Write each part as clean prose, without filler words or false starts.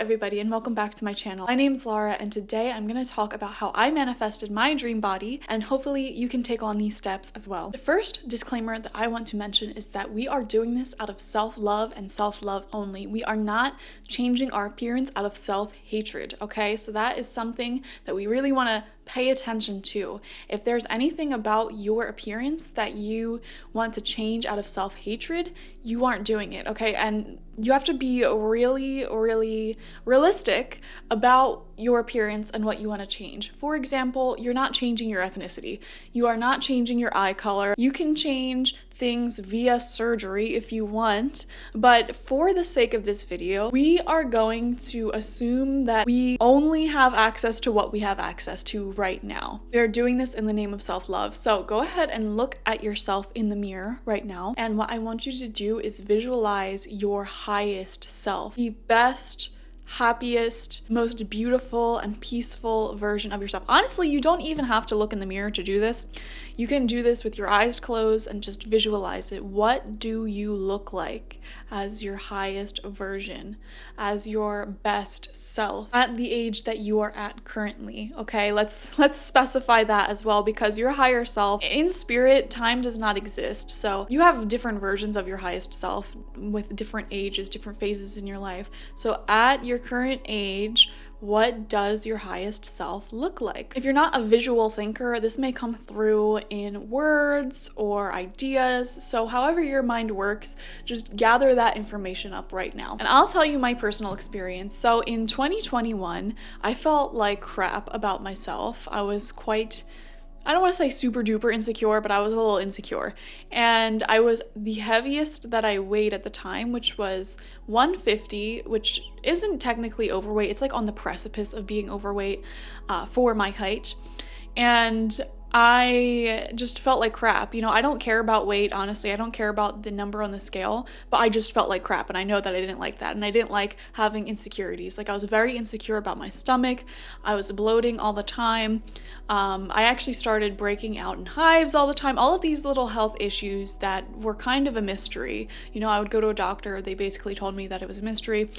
everybody, and welcome back to my channel. My name's Laura, and today I'm going to talk about how I manifested my dream body, and hopefully you can take on these steps as well. The first disclaimer that I want to mention is that we are doing this out of self-love and self-love only. We are not changing our appearance out of self-hatred, okay? So that is something that we really want to pay attention to. If there's anything about your appearance that you want to change out of self-hatred, you aren't doing it, okay? And you have to be really realistic about your appearance and what you want to change. For example, you're not changing your ethnicity. You are not changing your eye color. You can change things via surgery if you want, but for the sake of this video, we are going to assume that we only have access to what we have access to right now. We are doing this in the name of self-love. So go ahead and look at yourself in the mirror right now, and what I want you to do is visualize your highest self, the best, happiest, most beautiful and peaceful version of yourself. Honestly, you don't even have to look in the mirror to do this. You can do this with your eyes closed and just visualize it. What do you look like as your highest version, as your best self at the age that you are at currently? Okay, let's specify that as well, because your higher self, in spirit, time does not exist. So you have different versions of your highest self with different ages, different phases in your life. So at your current age, what does your highest self look like? If you're not a visual thinker, this may come through in words or ideas. So however your mind works, just gather that information up right now. And I'll tell you my personal experience. So in 2021, I felt like crap about myself. I was I don't want to say super duper insecure, but I was a little insecure. And I was the heaviest that I weighed at the time, which was 150, which isn't technically overweight. It's like on the precipice of being overweight for my height. And I just felt like crap. You know, I don't care about weight, honestly. I don't care about the number on the scale, but I just felt like crap, and I know that I didn't like that, and I didn't like having insecurities. Like, I was very insecure about my stomach. I was bloating all the time. I actually started breaking out in hives all the time. All of these little health issues that were kind of a mystery. You know, I would go to a doctor. They basically told me that it was a mystery.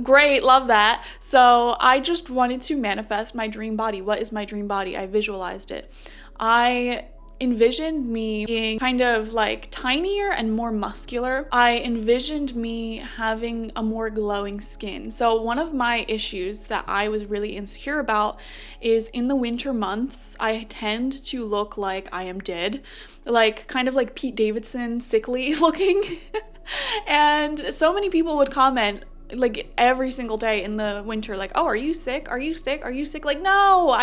Great, love that. So I just wanted to manifest my dream body. What is my dream body? I visualized it. I envisioned me being kind of like tinier and more muscular. I envisioned me having a more glowing skin. So one of my issues that I was really insecure about is in the winter months, I tend to look like I am dead, like kind of like Pete Davidson, sickly looking. And so many people would comment like every single day in the winter, like, oh, are you sick? Are you sick? Are you sick? Like, no,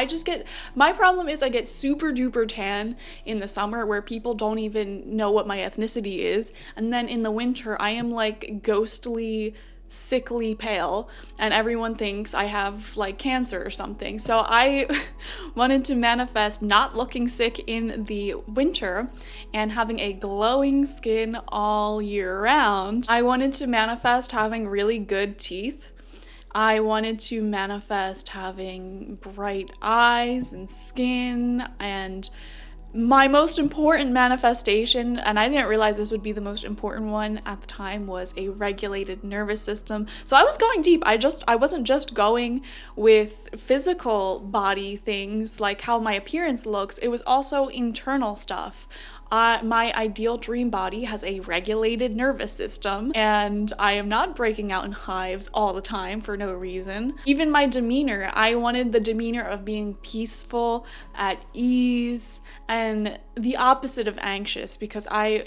my problem is I get super duper tan in the summer where people don't even know what my ethnicity is. And then in the winter, I am like ghostly, sickly pale, and everyone thinks I have like cancer or something. So I wanted to manifest not looking sick in the winter and having a glowing skin all year round. I wanted to manifest having really good teeth. I wanted to manifest having bright eyes and skin, and my most important manifestation, and I didn't realize this would be the most important one at the time, was a regulated nervous system. So I was going deep. I wasn't just going with physical body things like how my appearance looks. It was also internal stuff. My ideal dream body has a regulated nervous system, and I am not breaking out in hives all the time for no reason. Even my demeanor, I wanted the demeanor of being peaceful, at ease, and the opposite of anxious, because I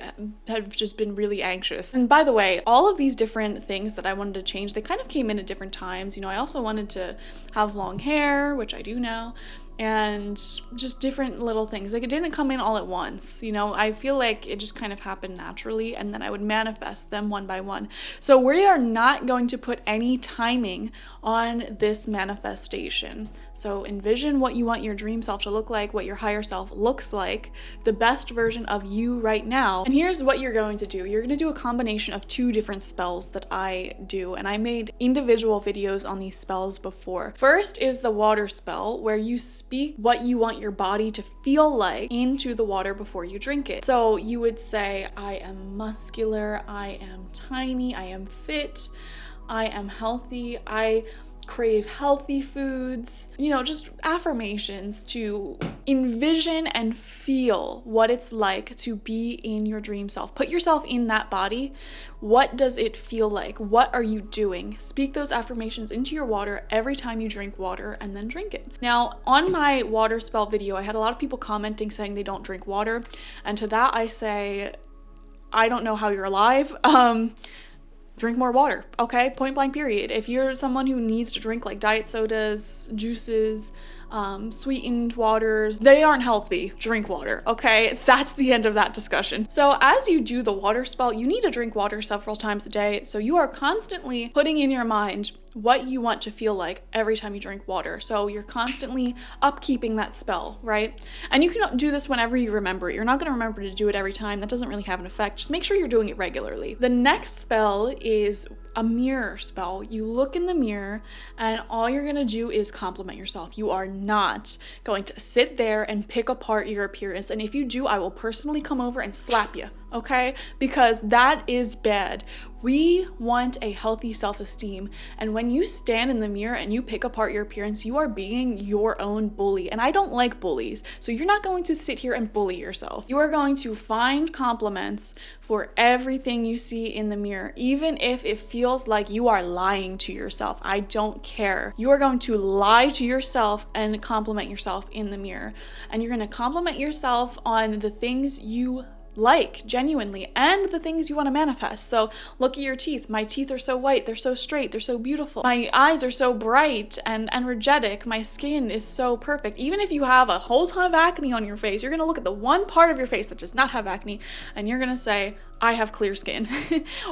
have just been really anxious. And by the way, all of these different things that I wanted to change, they kind of came in at different times. You know, I also wanted to have long hair, which I do now, and just different little things. Like, it didn't come in all at once, you know. I feel like it just kind of happened naturally, and then I would manifest them one by one. So we are not going to put any timing on this manifestation. So envision what you want your dream self to look like, what your higher self looks like, the best version of you right now. And here's what you're going to do. You're going to do a combination of 2 different spells that I do, and I made individual videos on these spells before. First is the water spell, where you speak what you want your body to feel like into the water before you drink it. So you would say, I am muscular, I am tiny, I am fit, I am healthy, I crave healthy foods, you know, just affirmations to envision and feel what it's like to be in your dream self. Put yourself in that body. What does it feel like? What are you doing? Speak those affirmations into your water every time you drink water, and then drink it. Now, on my water spell video, I had a lot of people commenting saying they don't drink water, and to that I say, I don't know how you're alive. Drink more water, okay? Point blank period. If you're someone who needs to drink like diet sodas, juices, sweetened waters, they aren't healthy. Drink water, okay? That's the end of that discussion. So as you do the water spell, you need to drink water several times a day. So you are constantly putting in your mind what you want to feel like every time you drink water. So you're constantly upkeeping that spell, right? And you can do this whenever you remember it. You're not gonna remember to do it every time. That doesn't really have an effect. Just make sure you're doing it regularly. The next spell is a mirror spell. You look in the mirror and all you're gonna do is compliment yourself. You are not going to sit there and pick apart your appearance. And if you do, I will personally come over and slap you, okay? Because that is bad. We want a healthy self-esteem, and when you stand in the mirror and you pick apart your appearance, you are being your own bully, and I don't like bullies. So you're not going to sit here and bully yourself. You are going to find compliments for everything you see in the mirror, even if it feels like you are lying to yourself. I don't care. You are going to lie to yourself and compliment yourself in the mirror, and you're going to compliment yourself on the things you like genuinely and the things you want to manifest. So look at your teeth. My teeth are so white, they're so straight, they're so beautiful. My eyes are so bright and energetic. My skin is so perfect. Even if you have a whole ton of acne on your face, you're going to look at the one part of your face that does not have acne and you're going to say, I have clear skin.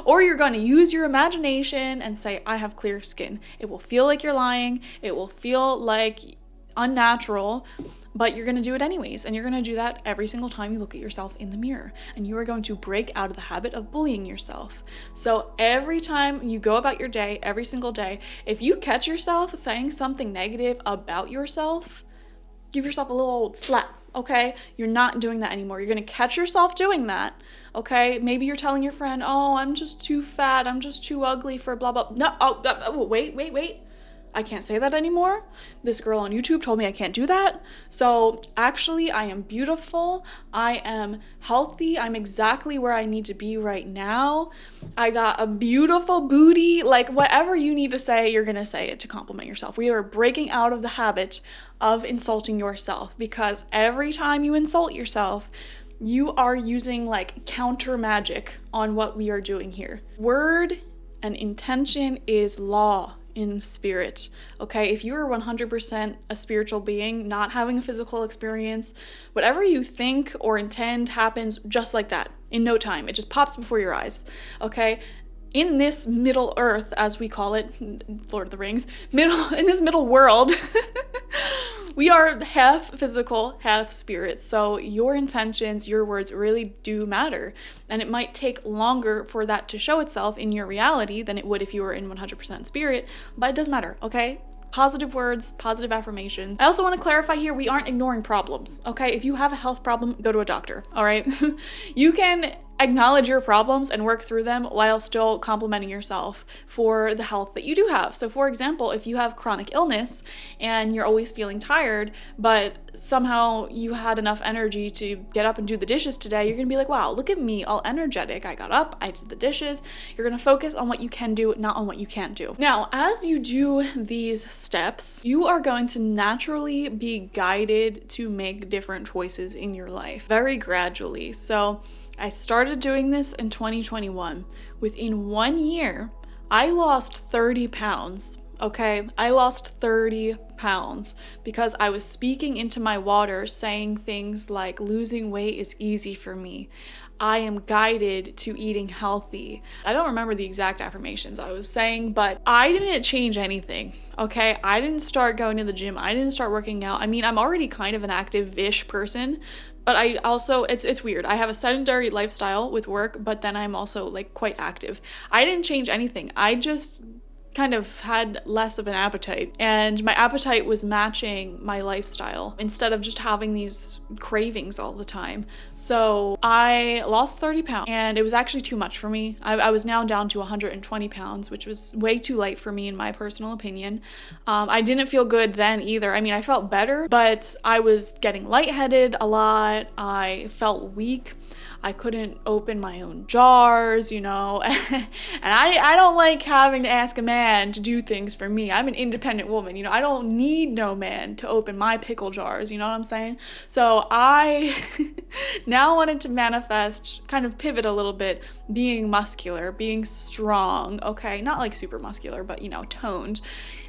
Or you're going to use your imagination and say, I have clear skin. It will feel like you're lying. It will feel like unnatural, but you're going to do it anyways. And you're going to do that every single time you look at yourself in the mirror. And you are going to break out of the habit of bullying yourself. So every time you go about your day, every single day, if you catch yourself saying something negative about yourself, give yourself a little old slap, okay? You're not doing that anymore. You're going to catch yourself doing that, okay? Maybe you're telling your friend, oh, I'm just too fat. I'm just too ugly for blah, blah. No, wait. I can't say that anymore. This girl on YouTube told me I can't do that. So actually, I am beautiful. I am healthy. I'm exactly where I need to be right now. I got a beautiful booty. Like whatever you need to say, you're going to say it to compliment yourself. We are breaking out of the habit of insulting yourself, because every time you insult yourself, you are using like counter magic on what we are doing here. Word and intention is law in spirit, okay? If you are 100% a spiritual being, not having a physical experience, whatever you think or intend happens just like that, in no time. It just pops before your eyes, okay? In this middle earth, as we call it, Lord of the Rings, in this middle world, we are half physical, half spirit. So your intentions, your words really do matter. And it might take longer for that to show itself in your reality than it would if you were in 100% spirit, but it does matter, okay? Positive words, positive affirmations. I also want to clarify here, we aren't ignoring problems, okay? If you have a health problem, go to a doctor, all right? You can acknowledge your problems and work through them while still complimenting yourself for the health that you do have. So for example, if you have chronic illness and you're always feeling tired, but somehow you had enough energy to get up and do the dishes today, you're gonna be like, wow, look at me, all energetic. I got up, I did the dishes. You're gonna focus on what you can do, not on what you can't do. Now, as you do these steps, you are going to naturally be guided to make different choices in your life very gradually. So I started doing this in 2021. Within 1 year, I lost 30 pounds, okay? I lost 30 pounds because I was speaking into my water, saying things like, losing weight is easy for me. I am guided to eating healthy. I don't remember the exact affirmations I was saying, but I didn't change anything, okay? I didn't start going to the gym. I didn't start working out. I mean, I'm already kind of an active-ish person, but I also, it's weird. I have a sedentary lifestyle with work, but then I'm also like quite active. I didn't change anything. I just kind of had less of an appetite, and my appetite was matching my lifestyle instead of just having these cravings all the time. So I lost 30 pounds, and it was actually too much for me. I was now down to 120 pounds, which was way too light for me in my personal opinion. I didn't feel good then either. I mean, I felt better, but I was getting lightheaded a lot. I felt weak. I couldn't open my own jars, you know, and I don't like having to ask a man to do things for me. I'm an independent woman, you know, I don't need no man to open my pickle jars, you know what I'm saying? So I now wanted to manifest, kind of pivot a little bit, being muscular, being strong, okay? Not like super muscular, but, you know, toned.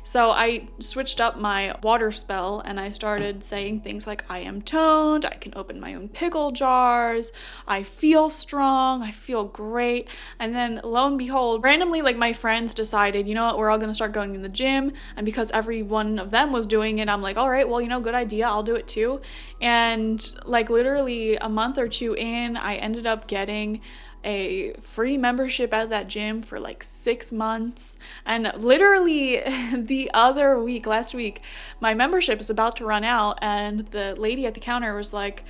So I switched up my water spell and I started saying things like, I am toned, I can open my own pickle jars, I feel strong, I feel great. And then lo and behold, randomly, like, my friends decided, you know what, we're all gonna start going to the gym. And because every one of them was doing it, I'm like, all right, well, you know, good idea, I'll do it too. And like literally a month or two in, I ended up getting a free membership at that gym for like 6 months. And literally the other week, last week, my membership is about to run out, and the lady at the counter was like,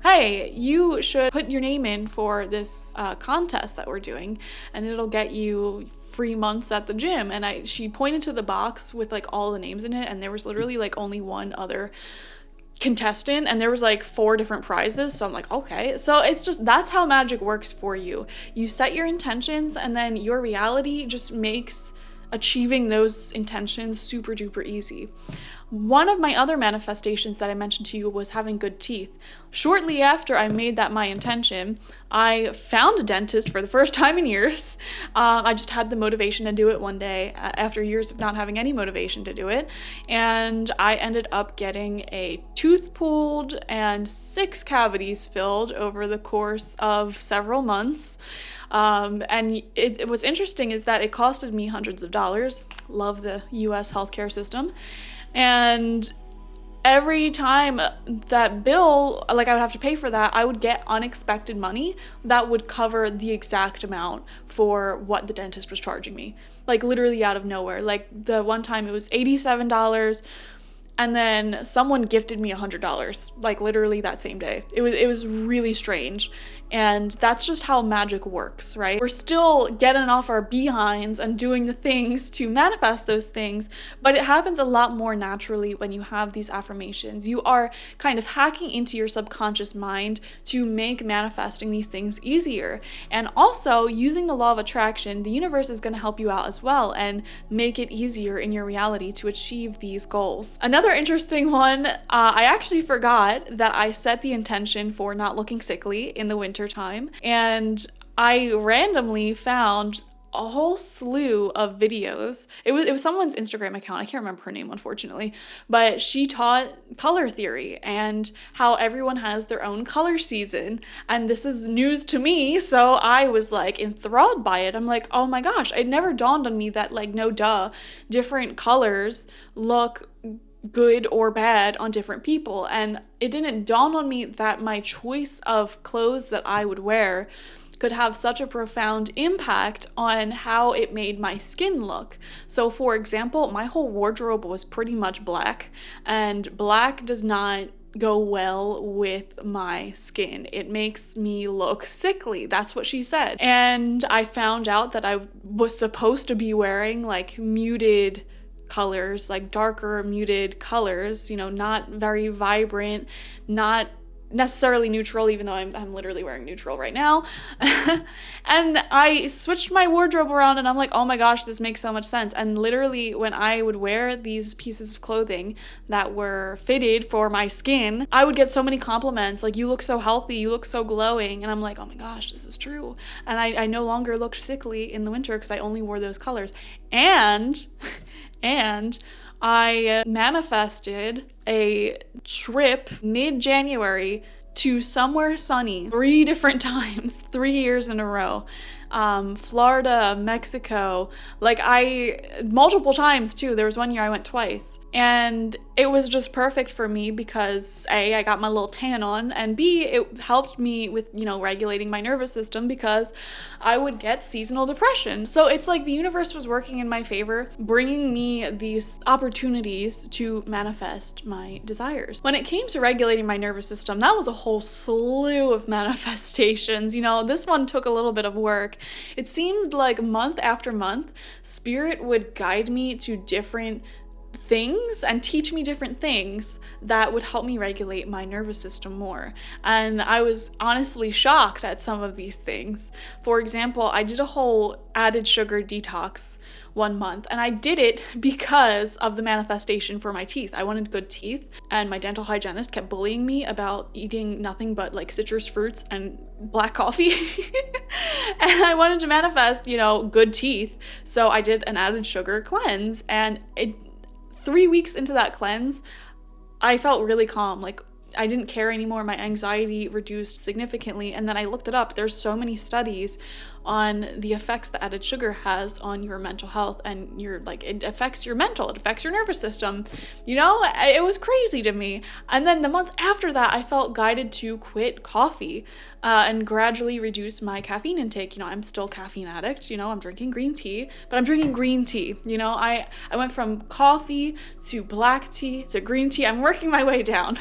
hey, you should put your name in for this contest that we're doing, and it'll get you free months at the gym. And she pointed to the box with like all the names in it, and there was literally like only one other contestant, and there was like 4 different prizes. So I'm like, okay. So it's just, that's how magic works for you. You set your intentions, and then your reality just makes achieving those intentions super duper easy. One of my other manifestations that I mentioned to you was having good teeth. Shortly after I made that my intention, I found a dentist for the first time in years. I just had the motivation to do it one day after years of not having any motivation to do it. And I ended up getting a tooth pulled and 6 cavities filled over the course of several months. And it was interesting is that it costed me hundreds of dollars. Love the US healthcare system. And every time that bill, like I would have to pay for that, I would get unexpected money that would cover the exact amount for what the dentist was charging me. Like literally out of nowhere. Like the one time it was $87, and then someone gifted me $100, like literally that same day. It was really strange. And that's just how magic works, right? We're still getting off our behinds and doing the things to manifest those things, but it happens a lot more naturally when you have these affirmations. You are kind of hacking into your subconscious mind to make manifesting these things easier. And also, using the law of attraction, the universe is going to help you out as well and make it easier in your reality to achieve these goals. Another interesting one, I actually forgot that I set the intention for not looking sickly in the winter time, and I randomly found a whole slew of videos. It was someone's Instagram account. I can't remember her name, unfortunately, but she taught color theory and how everyone has their own color season. And this is news to me, so I was like enthralled by it. I'm like, oh my gosh, it never dawned on me that, like, no duh, different colors look good or bad on different people. And it didn't dawn on me that my choice of clothes that I would wear could have such a profound impact on how it made my skin look. So for example, my whole wardrobe was pretty much black, and black does not go well with my skin. It makes me look sickly. That's what she said. And I found out that I was supposed to be wearing like muted colors, like darker muted colors, you know, not very vibrant, not necessarily neutral, even though I'm literally wearing neutral right now. And I switched my wardrobe around, and I'm like, oh my gosh, this makes so much sense. And literally when I would wear these pieces of clothing that were fitted for my skin, I would get so many compliments, like, you look so healthy, you look so glowing. And I'm like, oh my gosh, this is true. And I no longer looked sickly in the winter because I only wore those colors. And I manifested a trip mid-January to somewhere sunny 3 different times, 3 years in a row. Florida, Mexico, like multiple times too. There was one year I went twice, and it was just perfect for me because A, I got my little tan on, and B, it helped me with, regulating my nervous system because I would get seasonal depression. So it's like the universe was working in my favor, bringing me these opportunities to manifest my desires. When it came to regulating my nervous system, that was a whole slew of manifestations. This one took a little bit of work. It seemed like month after month, spirit would guide me to different things and teach me different things that would help me regulate my nervous system more. And I was honestly shocked at some of these things. For example, I did a whole added sugar detox one month, and I did it because of the manifestation for my teeth. I wanted good teeth, and my dental hygienist kept bullying me about eating nothing but like citrus fruits and black coffee. And I wanted to manifest, good teeth. So I did an added sugar cleanse, and 3 weeks into that cleanse, I felt really calm. Like, I didn't care anymore. My anxiety reduced significantly. And then I looked it up. There's so many studies on the effects that added sugar has on your mental health, and it affects your mental, it affects your nervous system. It was crazy to me. And then the month after that, I felt guided to quit coffee and gradually reduce my caffeine intake. I'm still caffeine addict. I'm drinking green tea, but I'm drinking green tea. I went from coffee to black tea to green tea. I'm working my way down.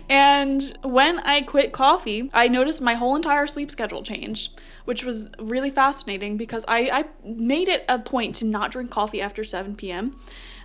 And when I quit coffee, I noticed my whole entire sleep schedule changed, which was really fascinating because I made it a point to not drink coffee after 7 p.m.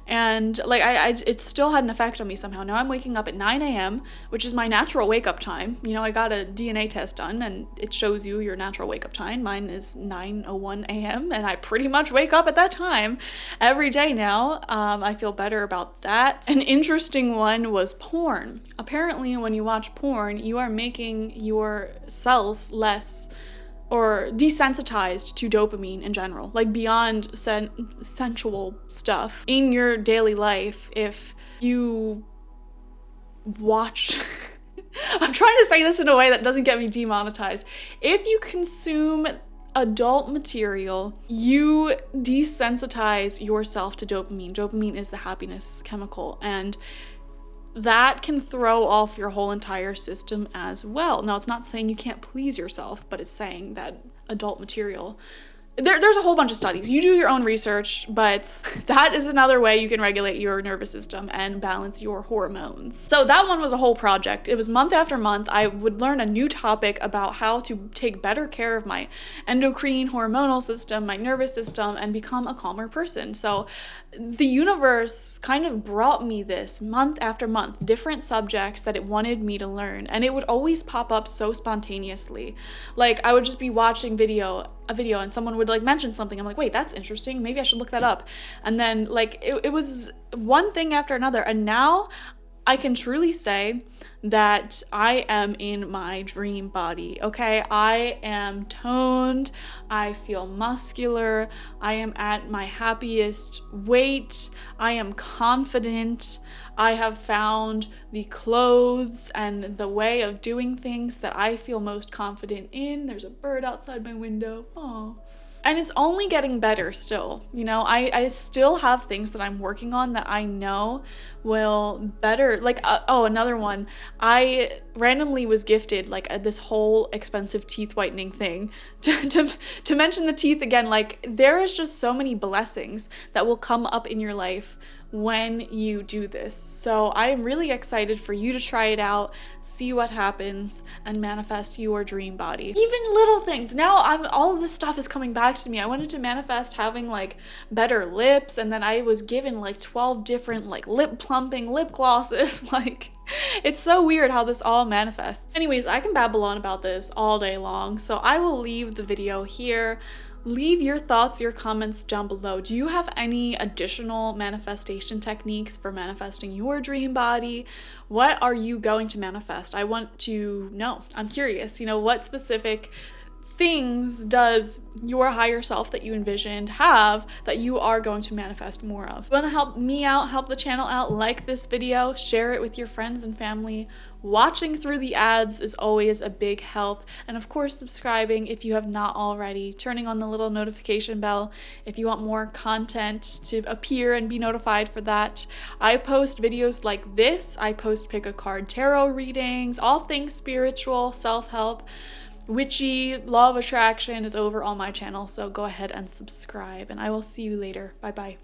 And it still had an effect on me somehow. Now I'm waking up at 9 a.m., which is my natural wake up time. I got a DNA test done and it shows you your natural wake up time. Mine is 9:01 a.m. and I pretty much wake up at that time every day now. I feel better about that. An interesting one was porn. Apparently when you watch porn, you are making yourself less or desensitized to dopamine in general, like beyond sensual stuff in your daily life. If you watch I'm trying to say this in a way that doesn't get me demonetized. If you consume adult material, you desensitize yourself to dopamine. Dopamine is the happiness chemical, and that can throw off your whole entire system as well. Now, it's not saying you can't please yourself, but it's saying that adult material, there's a whole bunch of studies. You do your own research, but that is another way you can regulate your nervous system and balance your hormones. So that one was a whole project. It was month after month. I would learn a new topic about how to take better care of my endocrine hormonal system, my nervous system, and become a calmer person. So the universe kind of brought me this month after month, different subjects that it wanted me to learn. And it would always pop up so spontaneously. Like, I would just be watching a video and someone would mention something. I'm like, wait, that's interesting. Maybe I should look that up. And then it was one thing after another. And now I can truly say that I am in my dream body, okay? I am toned, I feel muscular, I am at my happiest weight, I am confident, I have found the clothes and the way of doing things that I feel most confident in. There's a bird outside my window, aww. And it's only getting better still. I still have things that I'm working on that I know will better. Another one. I randomly was gifted this whole expensive teeth whitening thing. To mention the teeth again, there is just so many blessings that will come up in your life when you do this. So I am really excited for you to try it out, see what happens, and manifest your dream body. Even little things. Now all of this stuff is coming back to me. I wanted to manifest having better lips, and then I was given 12 different lip plumping lip glosses. It's so weird how this all manifests. Anyways, I can babble on about this all day long, so I will leave the video here. Leave your thoughts, your comments down below. Do you have any additional manifestation techniques for manifesting your dream body? What are you going to manifest? I want to know. I'm curious, what specific things does your higher self that you envisioned have that you are going to manifest more of. If you want to help me out, help the channel out, like this video, share it with your friends and family. Watching through the ads is always a big help, and of course subscribing if you have not already, turning on the little notification bell if you want more content to appear and be notified for that. I post videos like this, I post pick a card tarot readings, all things spiritual, self-help, witchy, law of attraction is over on my channel, so go ahead and subscribe, and I will see you later. Bye bye.